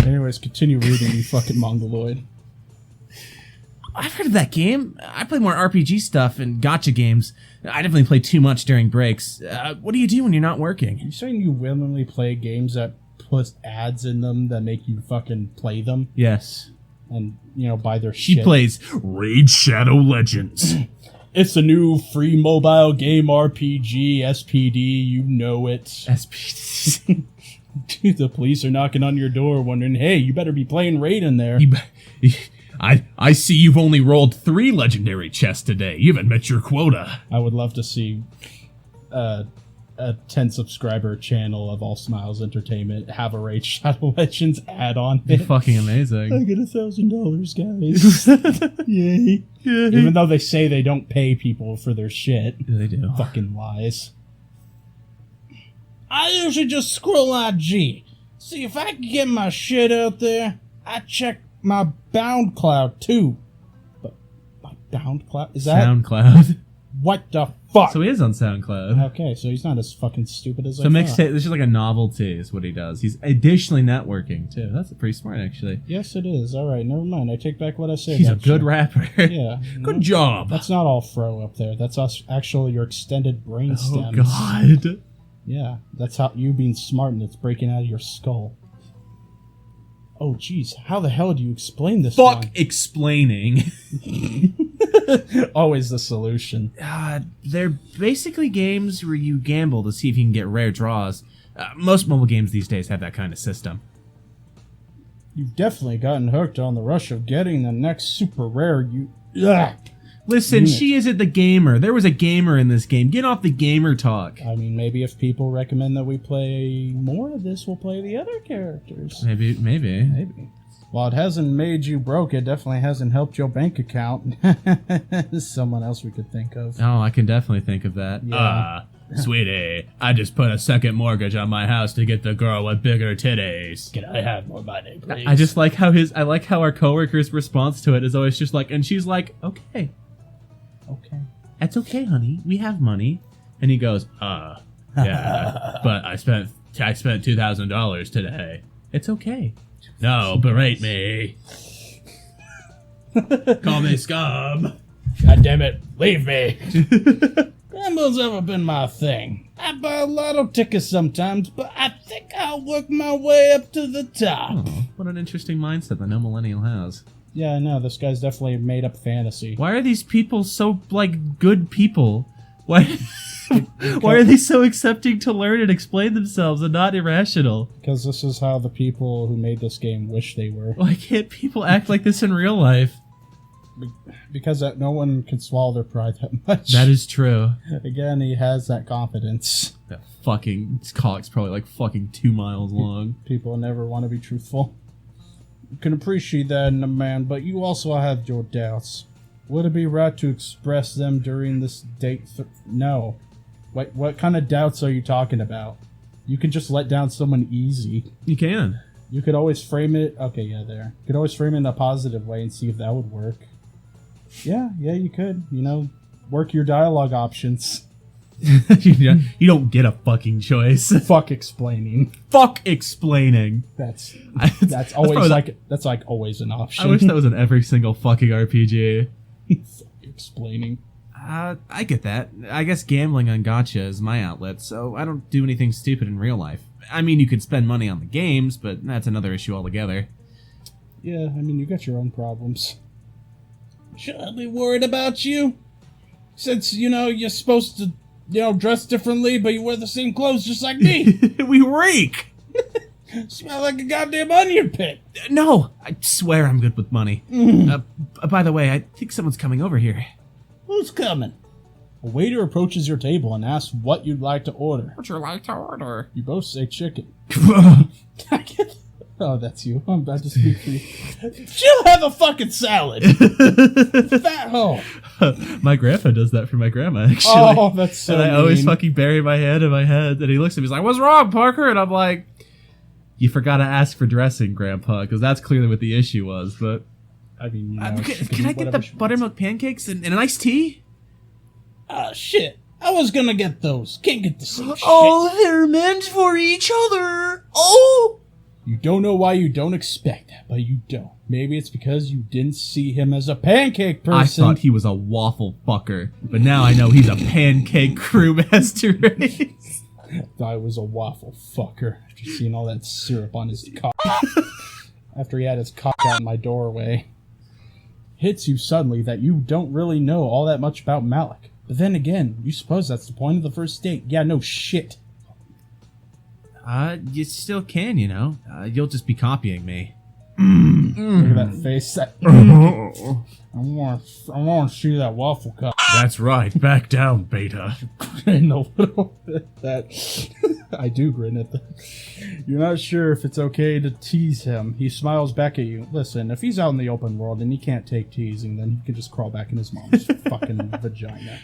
Anyways, continue reading, you fucking mongoloid. I've heard of that game. I play more RPG stuff and gacha games. I definitely play too much during breaks. What do you do when you're not working? You saying you willingly play games that put ads in them that make you fucking play them? Yes. And, buy their She shit? plays Raid Shadow Legends. It's a new free mobile game RPG, SPD, you know it. SPD. Dude, the police are knocking on your door wondering, hey, you better be playing Raid in there. I see you've only rolled 3 legendary chests today. You haven't met your quota. I would love to see a 10 subscriber channel of All Smiles Entertainment have a Raid Shadow Legends ad on it. Fucking amazing. I get $1,000, guys. Yay. Even though they say they don't pay people for their shit. They do. Fucking lies. I usually just scroll IG. See if I can get my shit out there. I check my BoundCloud too. But my BoundCloud? Is that? SoundCloud. What the fuck? So he is on SoundCloud. Okay, so he's not as fucking stupid as I So thought. mixtape, this is like a novelty is what he does. He's additionally networking too. That's pretty smart actually. Yes, it is. Alright, never mind. I take back what I said. He's a good rapper. Yeah. Good job. That's not all fro up there. That's actually your extended brain stems. Oh god. Yeah, that's how you being smart and it's breaking out of your skull. Oh, jeez. How the hell do you explain this Fuck one? explaining. Always the solution. They're basically games where you gamble to see if you can get rare draws. Most mobile games these days have that kind of system. You've definitely gotten hooked on the rush of getting the next super rare Ugh. Listen, she isn't the gamer. There was a gamer in this game. Get off the gamer talk. I mean, maybe if people recommend that we play more of this, we'll play the other characters. Maybe. While it hasn't made you broke, it definitely hasn't helped your bank account. Someone else we could think of. Oh, I can definitely think of that. Yeah. Sweetie, I just put a second mortgage on my house to get the girl with bigger titties. Can I have more money, please? I just like how our coworker's response to it is always just like, and she's like, okay. Okay. That's okay, honey. We have money. And he goes, yeah, but I spent $2,000 today. It's okay. No, berate me. Call me scum. God damn it, leave me. Gambling's never been my thing. I buy lotto tickets sometimes, but I think I'll work my way up to the top. Oh, what an interesting mindset that no millennial has. Yeah, I know. This guy's definitely made up fantasy. Why are these people so, good people? Why are they so accepting to learn and explain themselves and not irrational? Because this is how the people who made this game wish they were. Why can't people act like this in real life? Because no one can swallow their pride that much. That is true. Again, he has that confidence. That fucking collect's probably 2 miles long. People never want to be truthful. You can appreciate that in a man, but you also have your doubts. Would it be right to express them during this date? No. Wait, what kind of doubts are you talking about? You can just let down someone easy. You can. You could always frame it... Okay, yeah, there. You could always frame it in a positive way and see if that would work. Yeah, you could. Work your dialogue options. You don't get a fucking choice. Fuck explaining. Fuck explaining. That's always always an option. I wish that was in every single fucking RPG. Fuck explaining. I get that. I guess gambling on gacha is my outlet, so I don't do anything stupid in real life. I mean, you could spend money on the games, but that's another issue altogether. Yeah, I mean, you got your own problems. Should I be worried about you? Since, you're supposed to, dress differently, but you wear the same clothes just like me. We rake! Smell like a goddamn onion pit. No, I swear I'm good with money. By the way, I think someone's coming over here. Who's coming? A waiter approaches your table and asks what you'd like to order. What'd you like to order? You both say chicken. Oh, that's you. I'm about to speak for you. She'll have a fucking salad. Fat hoe. My grandpa does that for my grandma, actually. Oh, that's so And I mean. always fucking bury my hand in my head, and he looks at me, he's like, "What's wrong, Parker?" And I'm like, "You forgot to ask for dressing, Grandpa," because that's clearly what the issue was, but... I mean, can I get the buttermilk pancakes and an iced tea? Shit. I was gonna get those. Can't get the same shit. Oh, they're meant for each other. Oh! You don't know why you don't expect that, but you don't. Maybe it's because you didn't see him as a pancake person. I thought he was a waffle fucker, but now I know he's a pancake crewmaster race. I thought he was a waffle fucker after seeing all that syrup on his cock. After he had his cock out in my doorway. Hits you suddenly that you don't really know all that much about Malik. But then again, you suppose that's the point of the first date. Yeah, no shit. You still can, you know. You'll just be copying me. Look at that face. I want to see that waffle cup. That's right. Back down, beta. Grin a little bit. I do grin at that. You're not sure if it's okay to tease him. He smiles back at you. Listen, if he's out in the open world and he can't take teasing, then he can just crawl back in his mom's fucking vagina.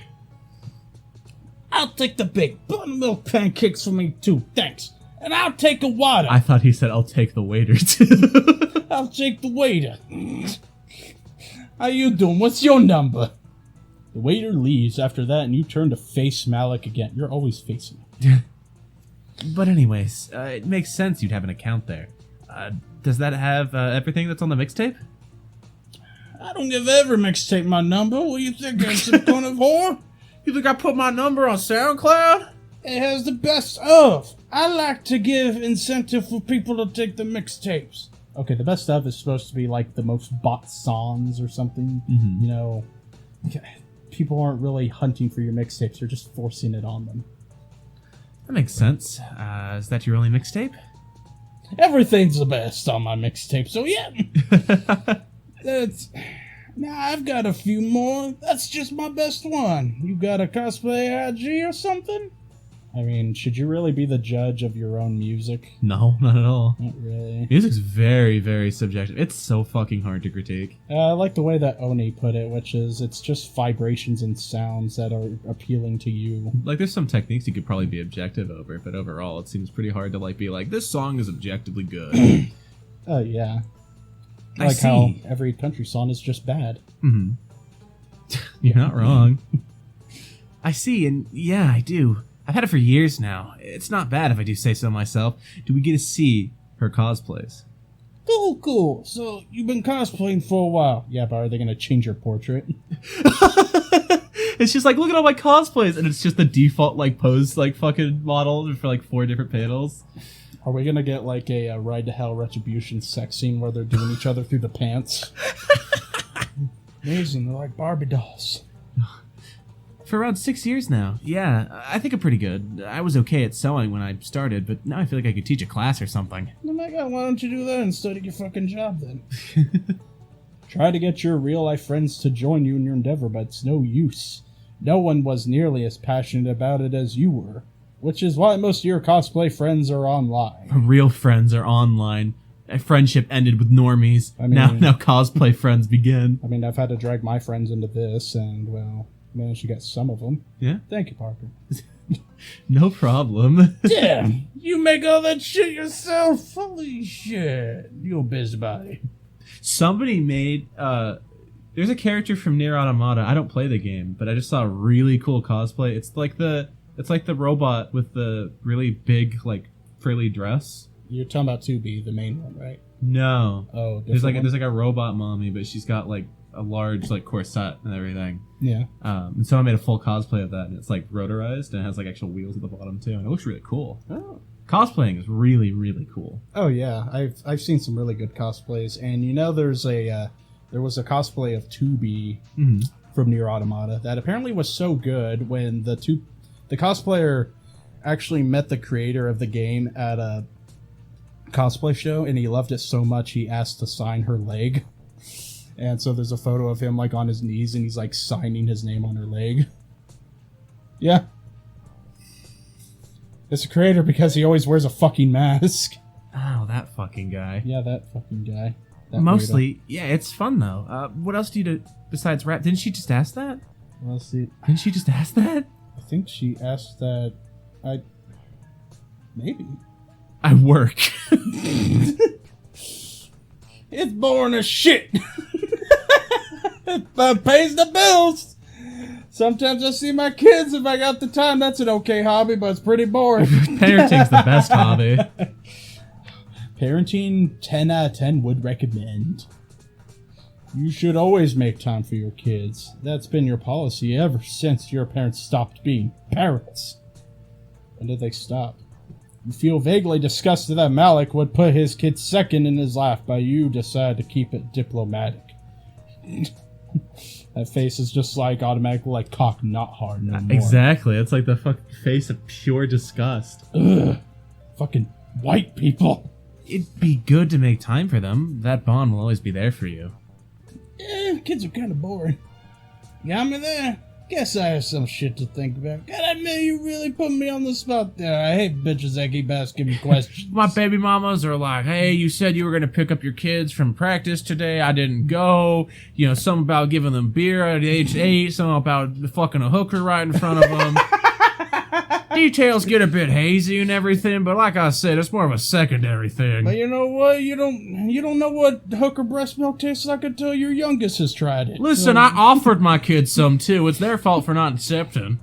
I'll take the big buttermilk pancakes for me too, thanks. And I'll take a water. I thought he said, I'll take the waiter, too. I'll take the waiter. How you doing? What's your number? The waiter leaves after that, and you turn to face Malik again. You're always facing him. But anyways, it makes sense you'd have an account there. Does that have everything that's on the mixtape? I don't give every mixtape my number. What do you think? I'm some kind of whore? You think I put my number on SoundCloud? It has the best of. I like to give incentive for people to take the mixtapes. Okay, the best of is supposed to be like the most bought songs or something. Mm-hmm. You know, people aren't really hunting for your mixtapes. They're just forcing it on them. That makes sense. Is that your only mixtape? Everything's the best on my mixtape, so yeah. Now I've got a few more. That's just my best one. You got a cosplay IG or something? I mean, should you really be the judge of your own music? No, not at all. Not really. Music's very, very subjective. It's so fucking hard to critique. I like the way that Oni put it, which is it's just vibrations and sounds that are appealing to you. Like, there's some techniques you could probably be objective over, but overall, it seems pretty hard to like be like, this song is objectively good. Oh, yeah. I Like see. how every country song is just bad. Mm-hmm. You're not wrong. I see, and yeah, I do. I've had it for years now. It's not bad if I do say so myself. Do we get to see her cosplays? Cool. So, you've been cosplaying for a while. Yeah, but are they going to change your portrait? It's just like, look at all my cosplays, and it's just the default, like, pose, like, fucking model for, like, 4 different panels. Are we going to get, like, a Ride to Hell Retribution sex scene where they're doing each other through the pants? Amazing, they're like Barbie dolls. For around 6 years now. Yeah, I think I'm pretty good. I was okay at sewing when I started, but now I feel like I could teach a class or something. Oh my god, why don't you do that instead of your fucking job then? Try to get your real-life friends to join you in your endeavor, but it's no use. No one was nearly as passionate about it as you were, which is why most of your cosplay friends are online. Real friends are online. A friendship ended with normies. I mean, now cosplay friends begin. I mean, I've had to drag my friends into this, and, well, managed to get some of them. Yeah? Thank you, Parker. No problem. Damn! You make all that shit yourself? Holy shit. You a busybody. Somebody made... there's a character from Nier Automata. I don't play the game, but I just saw a really cool cosplay. It's like the robot with the really big, like, frilly dress. You're talking about 2B, the main one, right? No. Oh, there's like a robot mommy, but she's got like a large like corset and everything. Yeah. And someone made a full cosplay of that, and it's like rotorized and it has like actual wheels at the bottom too, and it looks really cool. Oh. Cosplaying is really, really cool. Oh yeah, I've seen some really good cosplays, and you know there was a cosplay of 2B from Nier Automata that apparently was so good when the cosplayer actually met the creator of the game at a cosplay show, and he loved it so much he asked to sign her leg. And so there's a photo of him like on his knees, and he's like signing his name on her leg. Yeah. It's a creator because he always wears a fucking mask. Oh, that fucking guy. Yeah, that fucking guy. That Mostly, yeah, it's fun though. What else do you do besides rap? Didn't she just ask that? Well, see, Didn't she just ask that? I think she asked that. Maybe. I work. It's boring as shit. But pays the bills. Sometimes I see my kids if I got the time. That's an okay hobby, but it's pretty boring. Parenting's the best hobby. Parenting 10 out of 10 would recommend. You should always make time for your kids. That's been your policy ever since your parents stopped being parents. When did they stop? You feel vaguely disgusted that Malik would put his kid second in his life, but you decide to keep it diplomatic. That face is just like automatically like cock not hard no more. Exactly. It's like the fucking face of pure disgust. Ugh. Fucking white people. It'd be good to make time for them. That bond will always be there for you. Kids are kind of boring. Got me there. Guess I have some shit to think about. God, I admit you really put me on the spot there. I hate bitches that keep asking me questions. My baby mamas are like, hey, you said you were going to pick up your kids from practice today. I didn't go. You know, something about giving them beer at age 8. Something about fucking a hooker right in front of them. Details get a bit hazy and everything, but like I said, it's more of a secondary thing. But you know what? You don't know what hooker breast milk tastes like until your youngest has tried it. Listen, I offered my kids some too. It's their fault for not accepting.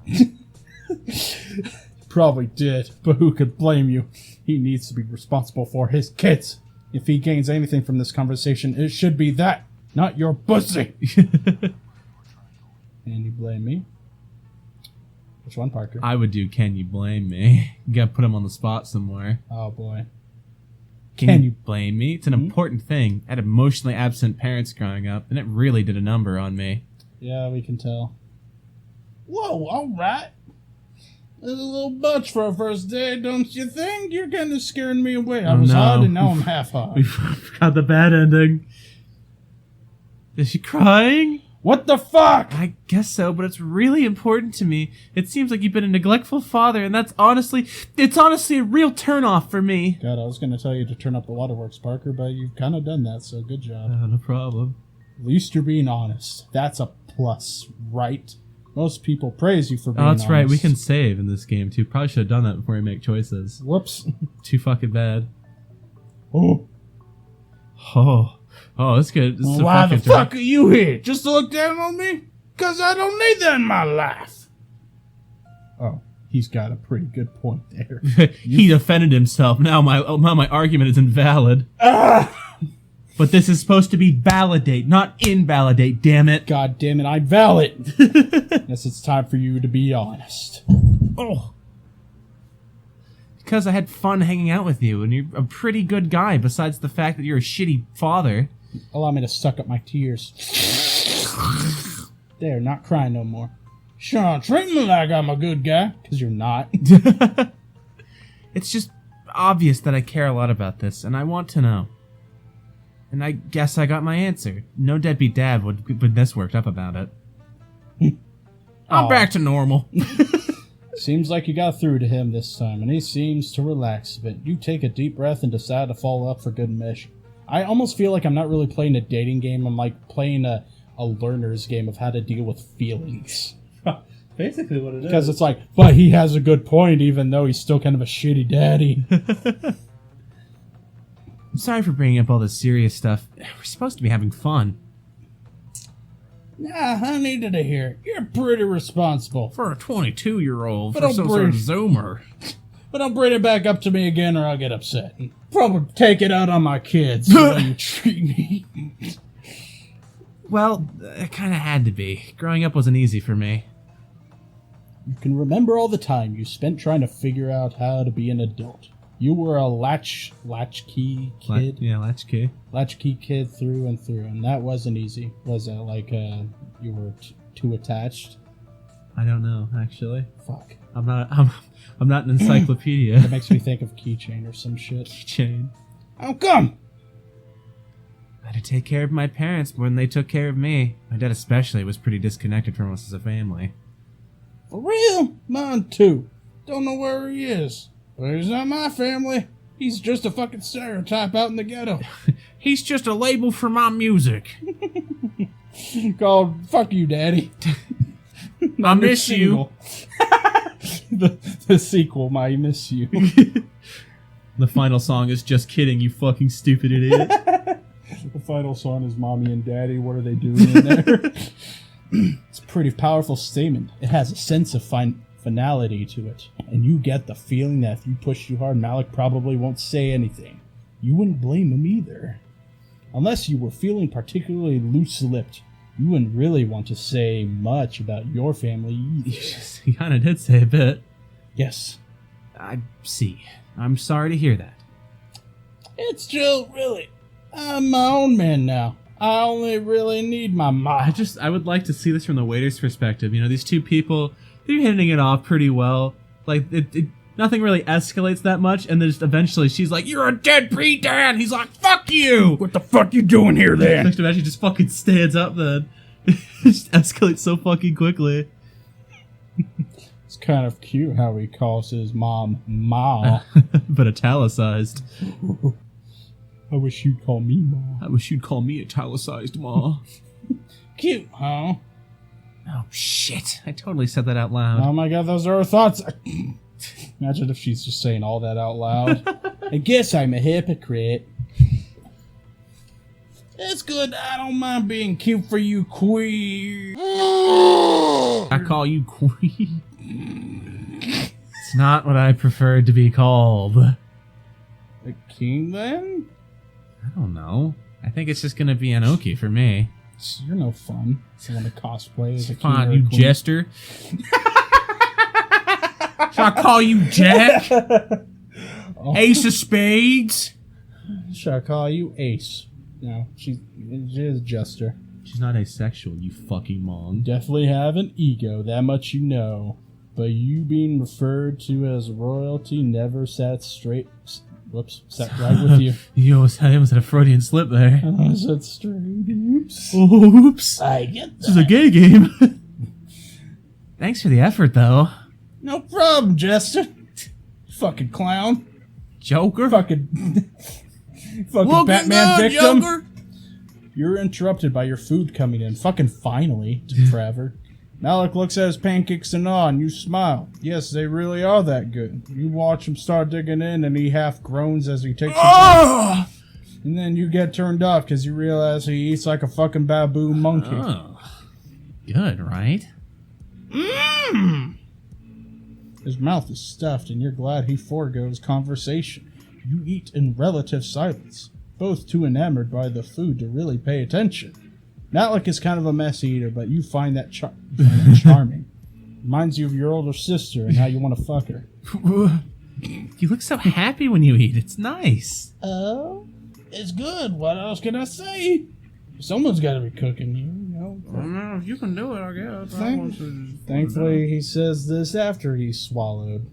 Probably did, but who could blame you? He needs to be responsible for his kids. If he gains anything from this conversation, it should be that, not your pussy. And you blame me? Which one, Parker? I would do Can You Blame Me? You gotta put him on the spot somewhere. Oh, boy. Can you blame me? It's an important thing. I had emotionally absent parents growing up, and it really did a number on me. Yeah, we can tell. Whoa, alright. That's a little much for a first day, don't you think? You're kind of scaring me away. I was hard and now I'm half hard. We got the bad ending. Is she crying? What the fuck? I guess so, but it's really important to me. It seems like you've been a neglectful father, and it's honestly a real turnoff for me. God, I was going to tell you to turn up the waterworks, Parker, but you've kind of done that, so good job. No problem. At least you're being honest. That's a plus, right? Most people praise you for being honest. Oh, that's right. We can save in this game, too. Probably should have done that before we make choices. Whoops. Too fucking bad. Oh. Oh, that's good. This is Why the fuck are you here? Just to look down on me? Because I don't need that in my life. Oh, he's got a pretty good point there. He defended himself. Now my argument is invalid. But this is supposed to be validate, not invalidate, damn it. God damn it, I'm valid. Guess it's time for you to be honest. Oh. Because I had fun hanging out with you, and you're a pretty good guy, besides the fact that you're a shitty father. Allow me to suck up my tears. There, not crying no more. Sure, treat me like I'm a good guy, because you're not. It's just obvious that I care a lot about this, and I want to know. And I guess I got my answer. No deadbeat dad would be this worked up about it. I'm back to normal. Seems like you got through to him this time, and he seems to relax a bit. You take a deep breath and decide to follow up for good measure. I almost feel like I'm not really playing a dating game. I'm like playing a learner's game of how to deal with feelings. Basically what it is. Because it's like, but he has a good point, even though he's still kind of a shitty daddy. I'm sorry for bringing up all this serious stuff. We're supposed to be having fun. Nah, I needed to hear it. You're pretty responsible. For a 22-year-old, But for some sort of zoomer. But don't bring it back up to me again or I'll get upset. Probably take it out on my kids the way you treat me. Well, it kind of had to be. Growing up wasn't easy for me. You can remember all the time you spent trying to figure out how to be an adult. You were a latchkey kid. Latchkey. Latchkey kid through and through, and that wasn't easy. Was it like you were too attached? I don't know, actually. Fuck. I'm not an encyclopedia. That makes me think of Keychain or some shit. Keychain. How come? I had to take care of my parents more than they took care of me. My dad especially was pretty disconnected from us as a family. For real? Mine too. Don't know where he is. But he's not my family. He's just a fucking stereotype out in the ghetto. He's just a label for my music. Called Fuck You, Daddy. I miss you. the sequel, My Miss You. The final song is Just Kidding, you fucking stupid idiot. The final song is Mommy and Daddy. What are they doing in there? It's a pretty powerful statement. It has a sense of finality to it. And you get the feeling that if you push too hard, Malik probably won't say anything. you wouldn't blame him either. Unless you were feeling particularly loose-lipped, you wouldn't really want to say much about your family either. He kind of did say a bit. Yes. I see. I'm sorry to hear that. It's true, really. I'm my own man now. I only really need my mom. I would like to see this from the waiter's perspective. You know, these two people, they're hitting it off pretty well. Like, nothing really escalates that much, and then just eventually she's like, "You're a dead pre-dad!" He's like, "Fuck you!" What the fuck you doing here, then? Next to imagine just fucking stands up then. It just escalates so fucking quickly. It's kind of cute how he calls his mom Ma. But italicized. I wish you'd call me Ma. I wish you'd call me italicized, Ma. Cute, huh? Oh, shit. I totally said that out loud. Oh my god, those are her thoughts. Imagine if she's just saying all that out loud. I guess I'm a hypocrite. It's good. I don't mind being cute for you, queen. I call you queen. It's not what I preferred to be called. A king, then? I don't know. I think it's just gonna be Anoki for me. You're no fun. You want to cosplay as a king Fine, or a you queen. jester. Shall I call you Jack? Oh. Ace of Spades? Should I call you Ace? No, she is a jester. She's not asexual, you fucking mong. Definitely have an ego, that much you know. But you being referred to as royalty never sat straight. Whoops, sat right with you. You almost had a Freudian slip there. I said straight. Oops. Oops. I get This is a gay game. Thanks for the effort, though. No problem, Jester. Fucking clown. Joker? Fucking Looking Batman good, victim. Joker. You're interrupted by your food coming in. Fucking finally, Trevor. Malik looks at his pancakes and awe, and you smile. Yes, they really are that good. You watch him start digging in, and he half groans as he takes a and then you get turned off because you realize he eats like a fucking baboon monkey. Oh. Good, right? Mmm! His mouth is stuffed, and you're glad he foregoes conversation. You eat in relative silence, both too enamored by the food to really pay attention. Malik is kind of a mess eater, but you find that charming. Reminds you of your older sister and how you want to fuck her. You look so happy when you eat. It's nice. Oh, it's good. What else can I say? Someone's got to be cooking you, you know. You can do it, I guess. Thankfully, he says this after he's swallowed.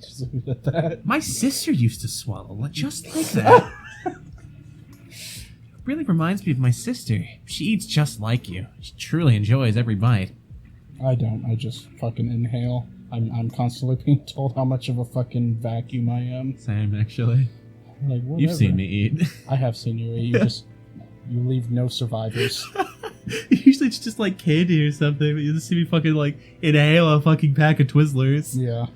Just leave it at that. My sister used to swallow just like that. Really reminds me of my sister. She eats just like you. She truly enjoys every bite. I don't. I just fucking inhale. I'm constantly being told how much of a fucking vacuum I am. Same, actually. Like, whatever. You've seen me eat. I have seen you eat. You leave no survivors. Usually it's just like candy or something, but you just see me fucking like inhale a fucking pack of Twizzlers. Yeah.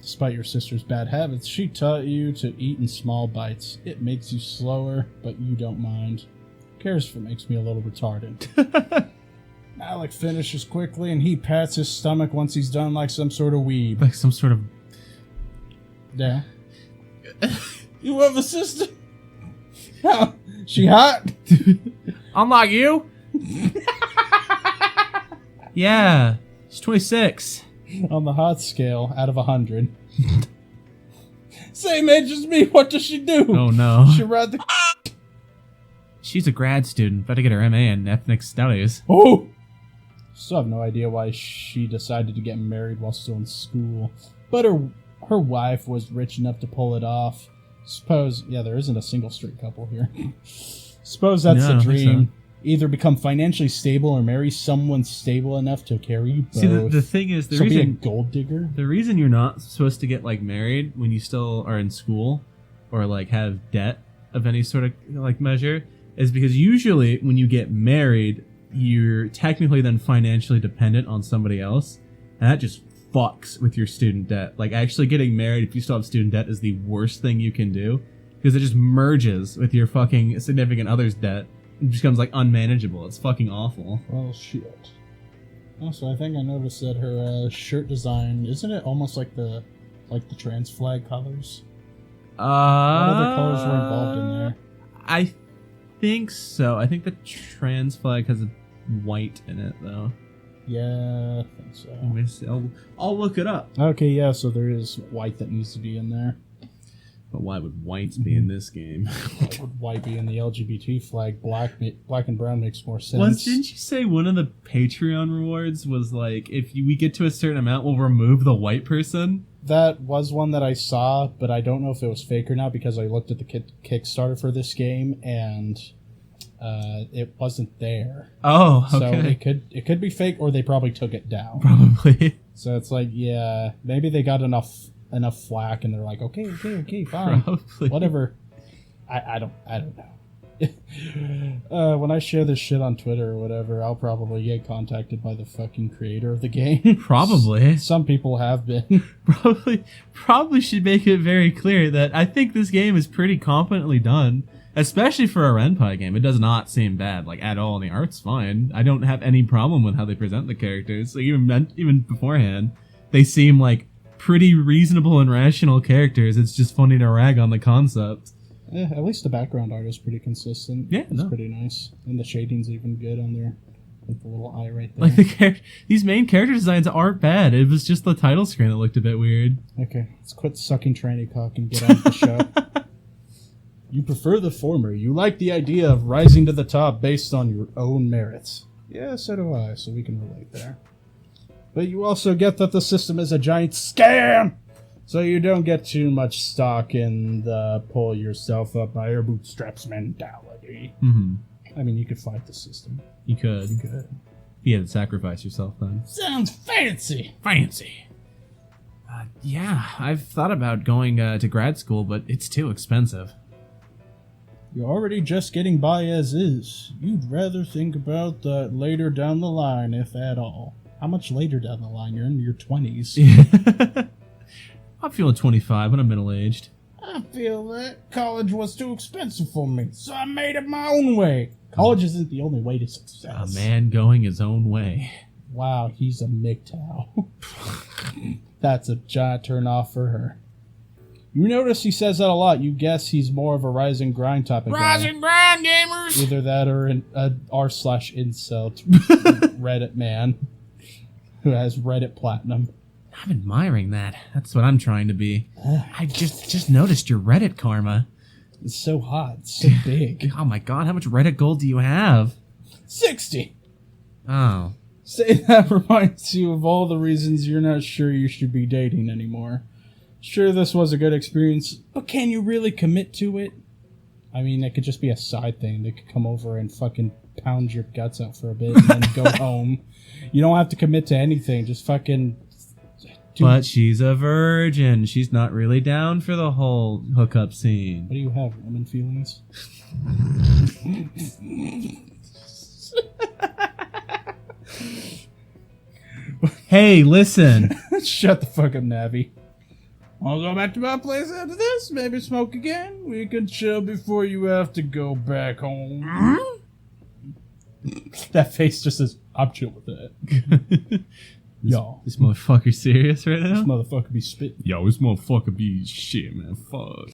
Despite your sister's bad habits, she taught you to eat in small bites. It makes you slower, but you don't mind. Cares if it makes me a little retarded. Malik finishes quickly, and he pats his stomach once he's done like some sort of weeb. Like some sort of... Yeah. You have a sister? How? She hot? Unlike you? Yeah. She's 26. On the hot scale, out of 100. Same age as me, what does she do? Oh no. She ride the... She's a grad student, about to get her MA in ethnic studies. Oh! Still have no idea why she decided to get married while still in school. But her wife was rich enough to pull it off. Suppose, yeah, there isn't a single straight couple here. Suppose that's the dream. Either become financially stable or marry someone stable enough to carry you both. See, the thing is, so be a gold digger? The reason you're not supposed to get, like, married when you still are in school or, like, have debt of any sort of, like, measure is because usually when you get married, you're technically then financially dependent on somebody else, and that just fucks with your student debt. Like, actually getting married if you still have student debt is the worst thing you can do because it just merges with your fucking significant other's debt. It becomes like unmanageable. It's fucking awful. Well, shit. Also, I think I noticed that her shirt design, isn't it almost like the trans flag colors? What other colors were involved in there? I think so. I think the trans flag has a white in it, though. Yeah, I think so. Let me see. I'll look it up. Okay, yeah, so there is white that needs to be in there. But why would whites be in this game? Why would white be in the LGBT flag? Black and brown makes more sense. Didn't you say one of the Patreon rewards was like, if we get to a certain amount, we'll remove the white person? That was one that I saw, but I don't know if it was fake or not because I looked at the Kickstarter for this game and it wasn't there. Oh, okay. So it could be fake or they probably took it down. Probably. So it's like, yeah, maybe they got enough flack and they're like, okay, fine. Probably. Whatever. I don't know. When I share this shit on Twitter or whatever, I'll probably get contacted by the fucking creator of the game. Probably. Some people have been. Probably should make it very clear that I think this game is pretty competently done, especially for a Ren'Py game. It does not seem bad, like, at all, and the art's fine. I don't have any problem with how they present the characters. Like, even beforehand, they seem like pretty reasonable and rational characters. It's just funny to rag on the concept. Yeah, at least the background art is pretty consistent. Yeah, it's pretty nice, and the shading's even good on there, with the little eye right there. Like these main character designs aren't bad. It was just the title screen that looked a bit weird. Okay, let's quit sucking tranny cock and get on with the show. You prefer the former. You like the idea of rising to the top based on your own merits. Yeah, so do I. So we can relate there. But you also get that the system is a giant scam. So you don't get too much stock in the pull yourself up by your bootstraps mentality. Mm-hmm. I mean, you could fight the system. You could. You could. You had to sacrifice yourself then. Sounds fancy. Fancy. Yeah, I've thought about going to grad school, but it's too expensive. You're already just getting by as is. You'd rather think about that later down the line, if at all. How much later down the line? You're in your 20s. I'm feeling 25, but I'm middle-aged. I feel that college was too expensive for me, so I made it my own way. College isn't the only way to success. A man going his own way. Wow, he's a MGTOW. That's a giant turn off for her. You notice he says that a lot. You guess he's more of a rise and grind type of guy. Rise and grind, gamers! Either that or an r/incel Reddit man who has Reddit platinum. I'm admiring that. That's what I'm trying to be. I just noticed your Reddit karma. It's so hot. It's so big. Oh my god, how much Reddit gold do you have? 60. Oh. Say that reminds you of all the reasons you're not sure you should be dating anymore. Sure, this was a good experience, but can you really commit to it? I mean, it could just be a side thing. They could come over and fucking pound your guts out for a bit and then go home. You don't have to commit to anything. Just fucking... But she's a virgin. She's not really down for the whole hookup scene. What do you have, women feelings? Hey, listen. Shut the fuck up, Navi. I'll go back to my place after this. Maybe smoke again. We can chill before you have to go back home. That face just says, I'm chill with that. Yo. This motherfucker serious right now? This motherfucker be spitting. Yo, this motherfucker be shit, man. Fuck.